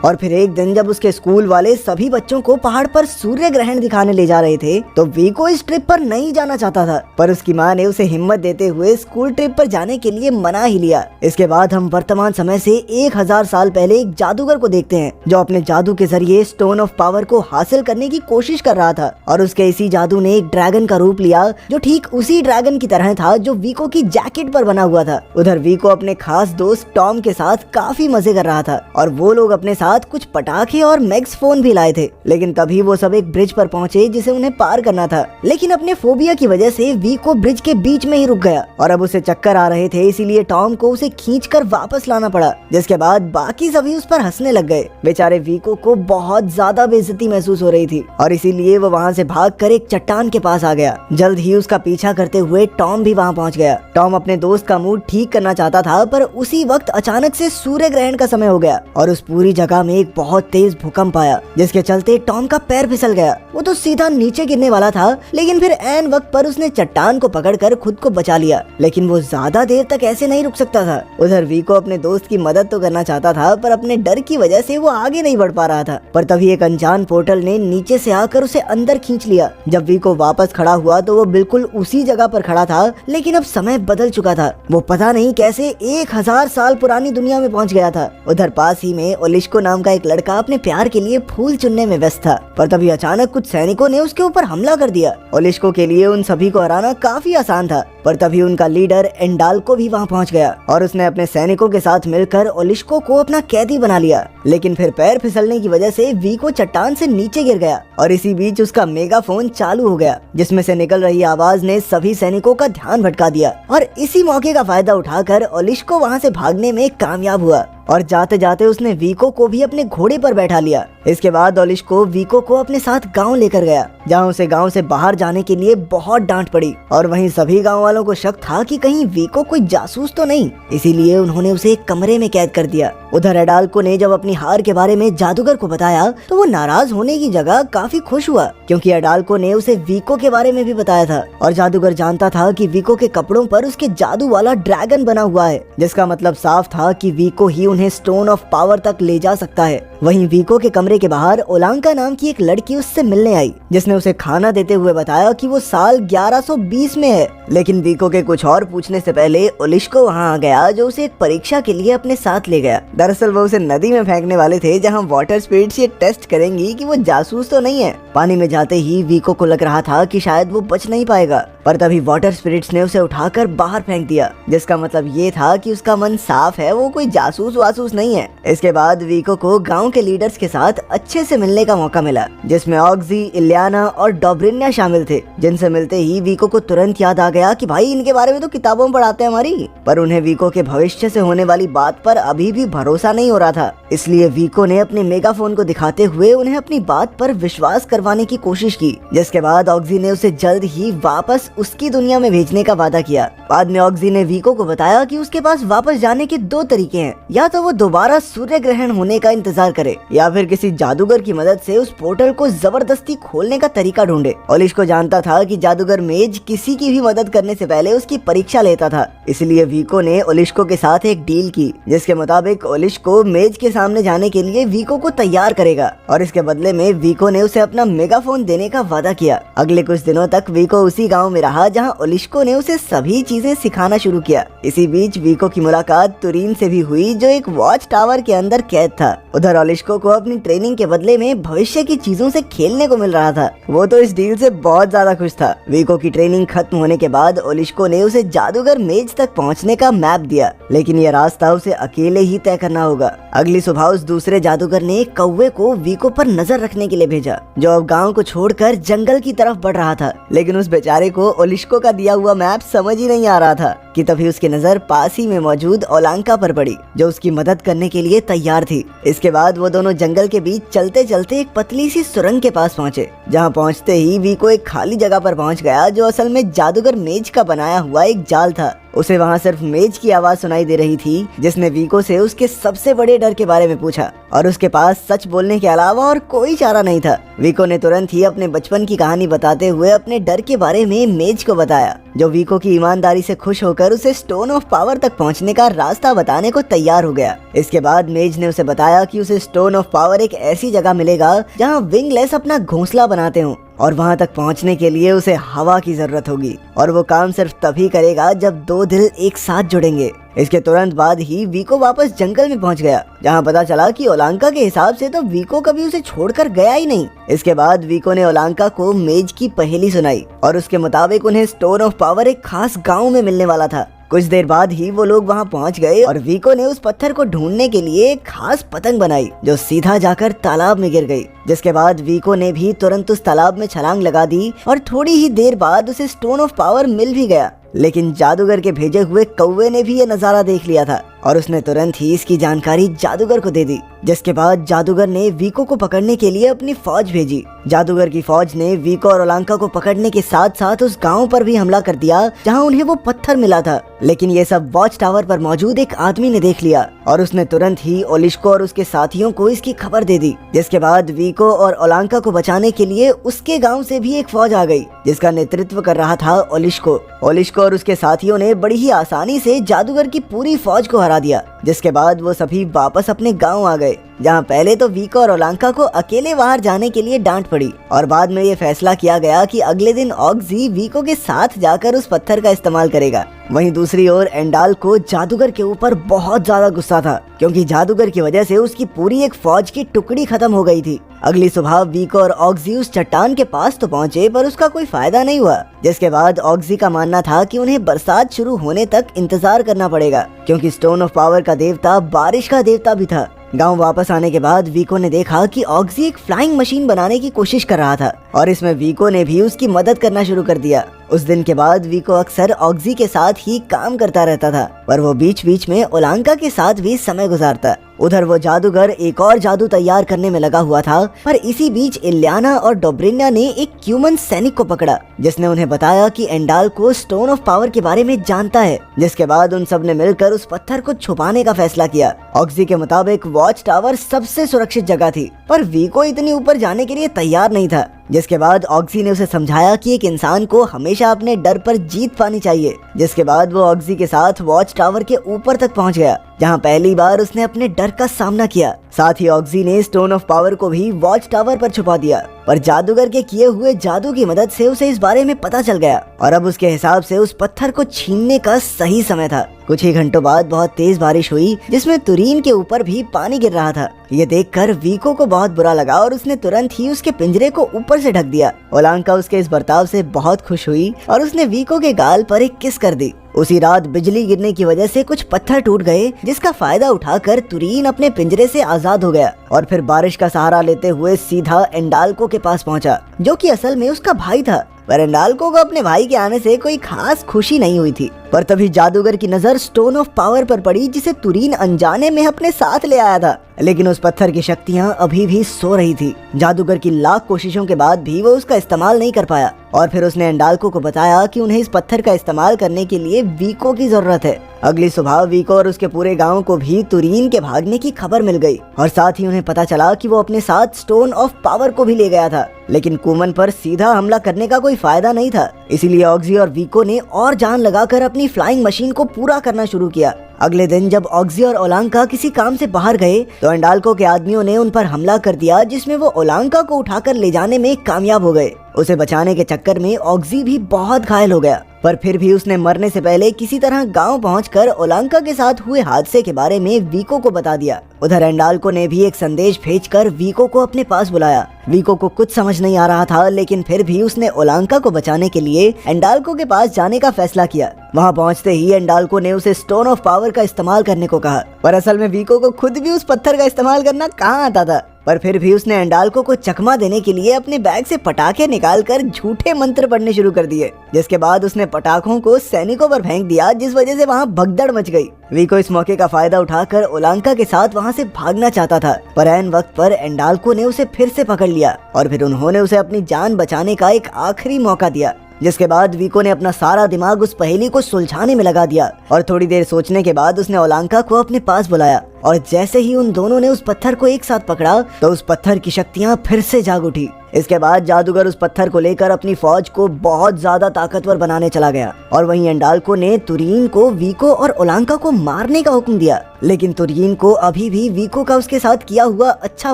और फिर एक दिन जब उसके स्कूल वाले सभी बच्चों को पहाड़ पर सूर्य ग्रहण दिखाने ले जा रहे थे तो वीको इस ट्रिप पर नहीं जाना चाहता था, पर उसकी माँ ने उसे हिम्मत देते हुए स्कूल ट्रिप पर जाने के लिए मना ही लिया। इसके बाद हम वर्तमान समय से 1000 साल पहले एक जादूगर को देखते हैं जो अपने जादू के जरिए स्टोन ऑफ पावर को हासिल करने की कोशिश कर रहा था, और उसके इसी जादू ने एक ड्रैगन का रूप लिया जो ठीक उसी ड्रैगन की तरह था जो वीको की जैकेट पर बना हुआ था। उधर वीको अपने खास दोस्त टॉम के साथ काफी मजे कर रहा था और वो लोग अपने साथ कुछ पटाखे और मैक्स फोन भी लाए थे। लेकिन तभी वो सब एक ब्रिज पर पहुंचे जिसे उन्हें पार करना था, लेकिन अपने फोबिया की वजह से वीको ब्रिज के बीच में ही रुक गया और अब उसे चक्कर आ रहे थे, इसीलिए टॉम को उसे खींचकर वापस लाना पड़ा, जिसके बाद बाकी सभी उस पर हंसने लग गए। बेचारे वीको को बहुत ज्यादा बेइज्जती महसूस हो रही थी और इसीलिए वो वहाँ से भागकर एक चट्टान के पास आ गया। जल्द ही उसका पीछा करते हुए टॉम भी वहाँ पहुँच गया। टॉम अपने दोस्त का मूड ठीक करना चाहता था, पर उसी वक्त अचानक से सूर्य ग्रहण का समय हो गया और उस पूरी जगह में एक बहुत तेज भूकंप आया, जिसके चलते टॉम का पैर फिसल गया। वो तो सीधा नीचे गिरने वाला था, लेकिन फिर ऐन वक्त पर उसने चट्टान को पकड़कर खुद को बचा लिया, लेकिन वो ज्यादा देर तक ऐसे नहीं रुक सकता था। उधर वीको अपने दोस्त की मदद तो करना चाहता था, पर अपने डर की वजह से वो आगे नहीं बढ़ पा रहा था। पर तभी एक अनजान पोर्टल ने नीचे से आकर उसे अंदर खींच लिया। जब वीको वापस खड़ा हुआ तो वो बिल्कुल उसी जगह पर खड़ा था, लेकिन अब समय बदल चुका था। वो पता नहीं कैसे 1000 साल पुरानी दुनिया में पहुंच गया था। उधर पास ही में ओलिस्को नाम का एक लड़का अपने प्यार के लिए फूल चुनने में व्यस्त था, पर तभी अचानक कुछ सैनिकों ने उसके ऊपर हमला कर दिया। ओलिस्को के लिए उन सभी को हराना काफी आसान था, पर तभी उनका लीडर एंडाल्को भी वहां पहुंच गया और उसने अपने सैनिकों के साथ मिलकर ओलिस्को को अपना कैदी बना लिया। लेकिन फिर पैर फिसलने की वजह से वीको चट्टान से नीचे गिर गया और इसी बीच उसका मेगाफोन चालू हो गया, जिसमें से निकल रही आवाज ने सभी सैनिकों का ध्यान भटका दिया और इसी मौके का फायदा उठाकर ओलिस्को वहां से भागने में कामयाब हुआ और जाते जाते उसने वीको को भी अपने घोड़े पर बैठा लिया। इसके बाद ओलिस्को वीको को अपने साथ गांव लेकर गया, जहां उसे गांव से बाहर जाने के लिए बहुत डांट पड़ी और वहीं सभी गांव वालों को शक था कि कहीं वीको कोई जासूस तो नहीं, इसीलिए उन्होंने उसे एक कमरे में कैद कर दिया। उधर एडाल्को ने जब अपनी हार के बारे में जादूगर को बताया तो वो नाराज होने की जगह काफी खुश हुआ, क्योंकि एडाल्को ने उसे वीको के बारे में भी बताया था और जादूगर जानता था कि वीको के कपड़ों पर उसके जादू वाला ड्रैगन बना हुआ है, जिसका मतलब साफ था कि वीको ही उन्हें स्टोन ऑफ पावर तक ले जा सकता है। वहीं वीको के कमरे के बाहर ओलांका नाम की एक लड़की उससे मिलने आई, जिसने उसे खाना देते हुए बताया कि वो साल 1120 में है। लेकिन वीको के कुछ और पूछने से पहले ओलिस्को वहां आ गया, जो उसे एक परीक्षा के लिए अपने साथ ले गया। दरअसल वो उसे नदी में फेंकने वाले थे, जहां वाटर स्पिरिट्स ये टेस्ट करेंगी कि वो जासूस तो नहीं है। पानी में जाते ही वीको को लग रहा था कि शायद वो बच नहीं पाएगा, पर तभी वाटर स्पिरिट्स ने उसे उठाकर बाहर फेंक दिया, जिसका मतलब ये था कि उसका मन साफ है, वो कोई जासूस वासूस नहीं है। इसके बाद वीको को गांव के लीडर्स के साथ अच्छे से मिलने का मौका मिला, जिसमें ऑक्सी, इलियाना और डॉब्रिन्या शामिल थे, जिनसे मिलते ही वीको को तुरंत याद आ गया कि भाई इनके बारे में तो किताबों में पढ़ाते हैं हमारी। पर उन्हें वीको के भविष्य से होने वाली बात पर अभी भी भरोसा नहीं हो रहा था, इसलिए वीको ने अपने मेगाफोन को दिखाते हुए उन्हें अपनी बात पर विश्वास करवाने की कोशिश की, जिसके बाद ऑक्सी ने उसे जल्द ही वापस उसकी दुनिया में भेजने का वादा किया। बाद में ऑक्सी ने वीको को बताया कि उसके पास वापस जाने के 2 तरीके हैं, या तो वो दोबारा सूर्य ग्रहण होने का इंतजार करे या फिर किसी जादूगर की मदद से उस पोर्टल को जबरदस्ती खोलने का तरिका ढूंढे। ओलिस्को जानता था कि जादूगर मेज किसी की भी मदद करने से पहले उसकी परीक्षा लेता था, इसलिए वीको ने ओलिस्को के साथ एक डील की, जिसके मुताबिक ओलिस्को मेज के सामने जाने के लिए वीको को तैयार करेगा और इसके बदले में वीको ने उसे अपना मेगाफोन देने का वादा किया। अगले कुछ दिनों तक वीको उसी गाँव में रहा जहाँ ओलिस्को ने उसे सभी चीजें सिखाना शुरू किया। इसी बीच वीको की मुलाकात तुरीन से भी हुई, जो एक वॉच टावर के अंदर कैद था। उधर ओलिस्को को अपनी ट्रेनिंग के बदले में भविष्य की चीजों से खेलने को मिल रहा था। वो तो इस डील से बहुत ज्यादा खुश था। वीको की ट्रेनिंग खत्म होने के बाद ओलिस्को ने उसे जादूगर मेज तक पहुंचने का मैप दिया, लेकिन ये रास्ता उसे अकेले ही तय करना होगा। अगली सुबह उस दूसरे जादूगर ने कौवे को वीको पर नजर रखने के लिए भेजा, जो अब गाँव को छोड़कर जंगल की तरफ बढ़ रहा था। लेकिन उस बेचारे को ओलिस्को का दिया हुआ मैप समझ ही नहीं आ रहा था कि तभी उसकी नजर पास ही में मौजूद ओलांका पर पड़ी, जो उसकी मदद करने के लिए तैयार थी। इसके बाद वो दोनों जंगल के बीच चलते चलते एक पतली सी सुरंग के पास पहुंचे, जहां पहुंचते ही वीको एक खाली जगह पर पहुंच गया, जो असल में जादूगर मेज का बनाया हुआ एक जाल था। उसे वहाँ सिर्फ मेज की आवाज सुनाई दे रही थी, जिसने वीको से उसके सबसे बड़े डर के बारे में पूछा और उसके पास सच बोलने के अलावा और कोई चारा नहीं था। वीको ने तुरंत ही अपने बचपन की कहानी बताते हुए अपने डर के बारे में मेज को बताया, जो वीको की ईमानदारी से खुश होकर उसे स्टोन ऑफ पावर तक पहुंचने का रास्ता बताने को तैयार हो गया। इसके बाद मेज ने उसे बताया कि उसे स्टोन ऑफ पावर एक ऐसी जगह मिलेगा जहां विंगलेस अपना घोंसला बनाते हों और वहां तक पहुंचने के लिए उसे हवा की जरूरत होगी और वो काम सिर्फ तभी करेगा जब दो दिल एक साथ जुड़ेंगे। इसके तुरंत बाद ही वीको वापस जंगल में पहुंच गया, जहां पता चला कि ओलांका के हिसाब से तो वीको कभी उसे छोड़कर गया ही नहीं। इसके बाद वीको ने ओलांका को मेज की पहेली सुनाई और उसके मुताबिक उन्हें स्टोन ऑफ पावर एक खास गाँव में मिलने वाला था। कुछ देर बाद ही वो लोग वहाँ पहुँच गए और वीको ने उस पत्थर को ढूंढने के लिए एक खास पतंग बनाई जो सीधा जाकर तालाब में गिर गई। जिसके बाद वीको ने भी तुरंत उस तालाब में छलांग लगा दी और थोड़ी ही देर बाद उसे स्टोन ऑफ पावर मिल भी गया। लेकिन जादूगर के भेजे हुए कौवे ने भी ये नजारा देख लिया था और उसने तुरंत ही इसकी जानकारी जादूगर को दे दी। जिसके बाद जादूगर ने वीको को पकड़ने के लिए अपनी फौज भेजी। जादूगर की फौज ने वीको और ओलांका को पकड़ने के साथ साथ उस गांव पर भी हमला कर दिया जहां उन्हें वो पत्थर मिला था। लेकिन ये सब वॉच टावर पर मौजूद एक आदमी ने देख लिया और उसने तुरंत ही ओलिस्को और उसके साथियों को इसकी खबर दे दी। जिसके बाद वीको और ओलांका को बचाने के लिए उसके गाँव से भी एक फौज आ गई, जिसका नेतृत्व कर रहा था ओलिस्को। ओलिस्को और उसके साथियों ने बड़ी ही आसानी से जादूगर की पूरी फौज को हरा दिया। जिसके बाद वो सभी वापस अपने गांव आ गए, जहां पहले तो वीको और ओलांका को अकेले बाहर जाने के लिए डांट पड़ी और बाद में ये फैसला किया गया कि अगले दिन ऑक्सी वीको के साथ जाकर उस पत्थर का इस्तेमाल करेगा। वहीं दूसरी ओर एंडाल को जादूगर के ऊपर बहुत ज्यादा गुस्सा था, क्योंकि जादूगर की वजह से उसकी पूरी एक फौज की टुकड़ी खत्म हो गई थी। अगली सुबह वीको और ऑक्सी उस चट्टान के पास तो पहुंचे, पर उसका कोई फायदा नहीं हुआ। जिसके बाद ऑक्सी का मानना था कि उन्हें बरसात शुरू होने तक इंतजार करना पड़ेगा, क्योंकि स्टोन ऑफ पावर का देवता बारिश का देवता भी था। गांव वापस आने के बाद वीको ने देखा कि ऑक्सी एक फ्लाइंग मशीन बनाने की कोशिश कर रहा था और इसमें वीको ने भी उसकी मदद करना शुरू कर दिया। उस दिन के बाद वीको अक्सर ऑक्सी के साथ ही काम करता रहता था, पर वो बीच बीच में ओलांका के साथ भी समय गुजारता। उधर वो जादूगर एक और जादू तैयार करने में लगा हुआ था, पर इसी बीच इलियाना और डोब्रिन्या ने एक क्यूमन सैनिक को पकड़ा, जिसने उन्हें बताया कि एंडाल को स्टोन ऑफ पावर के बारे में जानता है। जिसके बाद उन सब ने मिलकर उस पत्थर को छुपाने का फैसला किया। ऑक्सी के मुताबिक वॉच टावर सबसे सुरक्षित जगह थी, पर वीको इतनी ऊपर जाने के लिए तैयार नहीं था। जिसके बाद ऑक्सी ने उसे समझाया कि एक इंसान को हमेशा अपने डर पर जीत पानी चाहिए। जिसके बाद वो ऑक्सी के साथ वॉच टावर के ऊपर तक पहुंच गया, जहां पहली बार उसने अपने डर का सामना किया। साथ ही ऑक्सी ने स्टोन ऑफ पावर को भी वॉच टावर पर छुपा दिया, पर जादूगर के किए हुए जादू की मदद से उसे इस बारे में पता चल गया और अब उसके हिसाब से उस पत्थर को छीनने का सही समय था। कुछ ही घंटों बाद बहुत तेज बारिश हुई, जिसमें तुरीन के ऊपर भी पानी गिर रहा था। ये देखकर वीको को बहुत बुरा लगा और उसने तुरंत ही उसके पिंजरे को ऊपर से ढक दिया। ओलांका उसके इस बर्ताव से बहुत खुश हुई और उसने वीको के गाल पर एक किस कर दी। उसी रात बिजली गिरने की वजह से कुछ पत्थर टूट गए, जिसका फायदा उठाकर तुरीन अपने पिंजरे से आजाद हो गया और फिर बारिश का सहारा लेते हुए सीधा एंडाल्को के पास पहुंचा, जो कि असल में उसका भाई था। पर एंडाल्को को अपने भाई के आने से कोई खास खुशी नहीं हुई थी। पर तभी जादूगर की नजर स्टोन ऑफ पावर पर पड़ी, जिसे तुरीन अनजाने में अपने साथ ले आया था। लेकिन उस पत्थर की शक्तियाँ अभी भी सो रही थी। जादूगर की लाख कोशिशों के बाद भी वो उसका इस्तेमाल नहीं कर पाया और फिर उसने एंडाल्को को बताया कि उन्हें इस पत्थर का इस्तेमाल करने के लिए वीको की जरूरत है। अगली सुबह वीको और उसके पूरे गांव को भी तुरीन के भागने की खबर मिल गई और साथ ही उन्हें पता चला कि वो अपने साथ स्टोन ऑफ पावर को भी ले गया था। लेकिन कूमन पर सीधा हमला करने का कोई फायदा नहीं था, इसीलिए ऑक्सी और वीको ने और जान लगाकर अपनी फ्लाइंग मशीन को पूरा करना शुरू किया। अगले दिन जब ऑक्सी और ओलांका किसी काम से बाहर गए तो एंडाल्को के आदमियों ने उन पर हमला कर दिया, जिसमें वो ओलांका को उठाकर ले जाने में कामयाब हो गए। उसे बचाने के चक्कर में ऑक्सी भी बहुत घायल हो गया, पर फिर भी उसने मरने से पहले किसी तरह गांव पहुंचकर ओलांका के साथ हुए हादसे के बारे में वीको को बता दिया। उधर एंडाल्को ने भी एक संदेश भेजकर वीको को अपने पास बुलाया। वीको को कुछ समझ नहीं आ रहा था, लेकिन फिर भी उसने ओलांका को बचाने के लिए एंडाल्को के पास जाने का फैसला किया। वहां पहुंचते ही एंडाल्को ने उसे स्टोन ऑफ पावर का इस्तेमाल करने को कहा, पर असल में वीको को खुद भी उस पत्थर का इस्तेमाल करना कहाँ आता था। पर फिर भी उसने एंडाल्को को चकमा देने के लिए अपने बैग से पटाखे निकालकर झूठे मंत्र पढ़ने शुरू कर दिए। जिसके बाद उसने पटाखों को सैनिकों पर फेंक दिया, जिस वजह से वहां भगदड़ मच गई। वीको इस मौके का फायदा उठाकर ओलांका के साथ वहां से भागना चाहता था, पर ऐन वक्त पर एंडाल्को ने उसे फिर से पकड़ लिया और फिर उन्होंने उसे अपनी जान बचाने का एक आखिरी मौका दिया। जिसके बाद वीको ने अपना सारा दिमाग उस पहेली को सुलझाने में लगा दिया और थोड़ी देर सोचने के बाद उसने ओलांका को अपने पास बुलाया और जैसे ही उन दोनों ने उस पत्थर को एक साथ पकड़ा तो उस पत्थर की शक्तियां फिर से जाग उठी। इसके बाद जादूगर उस पत्थर को लेकर अपनी फौज को बहुत ज्यादा ताकतवर बनाने चला गया और वहीं एंडाल्को ने तुरीन को, वीको और ओलांका को मारने का हुक्म दिया। लेकिन तुरीन को अभी भी वीको का उसके साथ किया हुआ अच्छा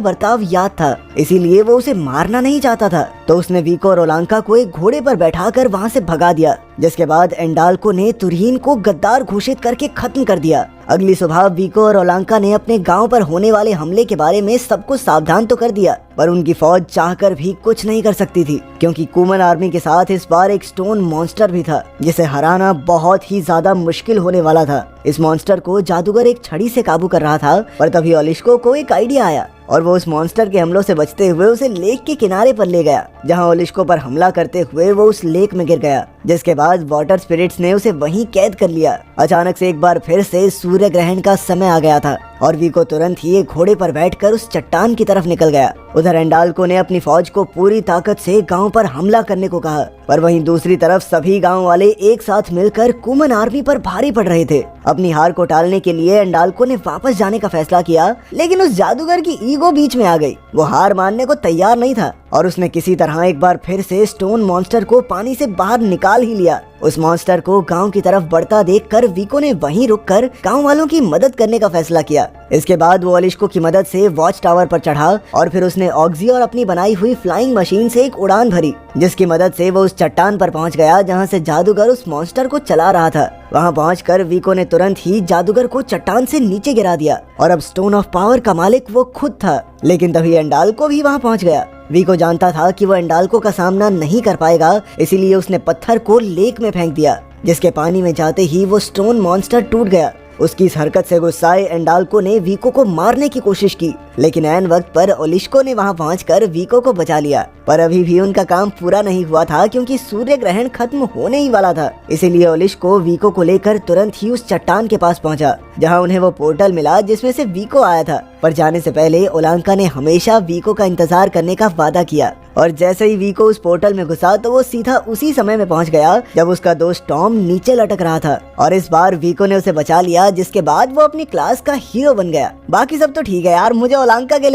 बर्ताव याद था, इसीलिए वो उसे मारना नहीं चाहता था। तो उसने वीको और ओलांका को एक घोड़े पर बैठाकर वहाँ से भगा दिया, जिसके बाद एंडाल्को ने तुरीन को गद्दार घोषित करके खत्म कर दिया। अगली सुबह वीको और ओलांका ने अपने गांव पर होने वाले हमले के बारे में सबको सावधान तो कर दिया, पर उनकी फौज चाहकर भी कुछ नहीं कर सकती थी, क्योंकि कुमन आर्मी के साथ इस बार एक स्टोन मॉन्स्टर भी था, जिसे हराना बहुत ही ज्यादा मुश्किल होने वाला था। इस मॉन्स्टर को जादूगर एक छड़ी से काबू कर रहा था, पर तभी ओलिस्को को एक आइडिया आया और वो उस मॉन्स्टर के हमलों से बचते हुए उसे लेक के किनारे पर ले गया, जहां ओलिस्को पर हमला करते हुए वो उस लेक में गिर गया, जिसके बाद वाटर स्पिरिट्स ने उसे वहीं कैद कर लिया। अचानक से एक बार फिर से सूर्य ग्रहण का समय आ गया था और वीको तुरंत ही एक घोड़े पर बैठकर उस चट्टान की तरफ निकल गया। उधर एंडाल्को ने अपनी फौज को पूरी ताकत से गांव पर हमला करने को कहा, पर वहीं दूसरी तरफ सभी गांव वाले एक साथ मिलकर कुमन आर्मी पर भारी पड़ रहे थे। अपनी हार को टालने के लिए एंडाल्को ने वापस जाने का फैसला किया, लेकिन उस जादूगर की ईगो बीच में आ गई। वो हार मानने को तैयार नहीं था और उसने किसी तरह एक बार फिर से स्टोन मॉन्स्टर को पानी से बाहर निकाल ही लिया। उस मॉन्स्टर को गांव की तरफ बढ़ता देखकर वीको ने वहीं रुककर गांव वालों की मदद करने का फैसला किया। इसके बाद वो ओलिस्को की मदद से वॉच टावर पर चढ़ा और फिर उसने ऑक्सी और अपनी बनाई हुई फ्लाइंग मशीन से एक उड़ान भरी, जिसकी मदद से वो उस चट्टान पर पहुंच गया जहां से जादूगर उस मॉन्स्टर को चला रहा था। वहां पहुंचकर वीको ने तुरंत ही जादूगर को चट्टान से नीचे गिरा दिया और अब स्टोन ऑफ पावर का मालिक वो खुद था। लेकिन तभी एंडाल्को भी वहां पहुंच गया। वीको जानता था कि वो एंडाल्को का सामना नहीं कर पाएगा, इसीलिए उसने पत्थर को लेक में फेंक दिया, जिसके पानी में जाते ही वो स्टोन मॉन्स्टर टूट गया। उसकी इस हरकत से गुस्साए एंडाल्को ने वीको को मारने की कोशिश की, लेकिन ऐन वक्त पर ओलिस्को ने वहां पहुंचकर वीको को बचा लिया। पर अभी भी उनका काम पूरा नहीं हुआ था, क्योंकि सूर्य ग्रहण खत्म होने ही वाला था। इसीलिए ओलिस्को वीको को लेकर तुरंत ही उस चट्टान के पास पहुंचा, जहां उन्हें वो पोर्टल मिला जिसमें से वीको आया था। पर जाने से पहले ओलांका ने हमेशा वीको का इंतजार करने का वादा किया और जैसे ही वीको उस पोर्टल में घुसा तो वो सीधा उसी समय में पहुंच गया जब उसका दोस्त टॉम नीचे लटक रहा था और इस बार वीको ने उसे बचा लिया, जिसके बाद वो अपनी क्लास का हीरो बन गया। बाकी सब तो ठीक है यार, मुझे ओलांका के लिए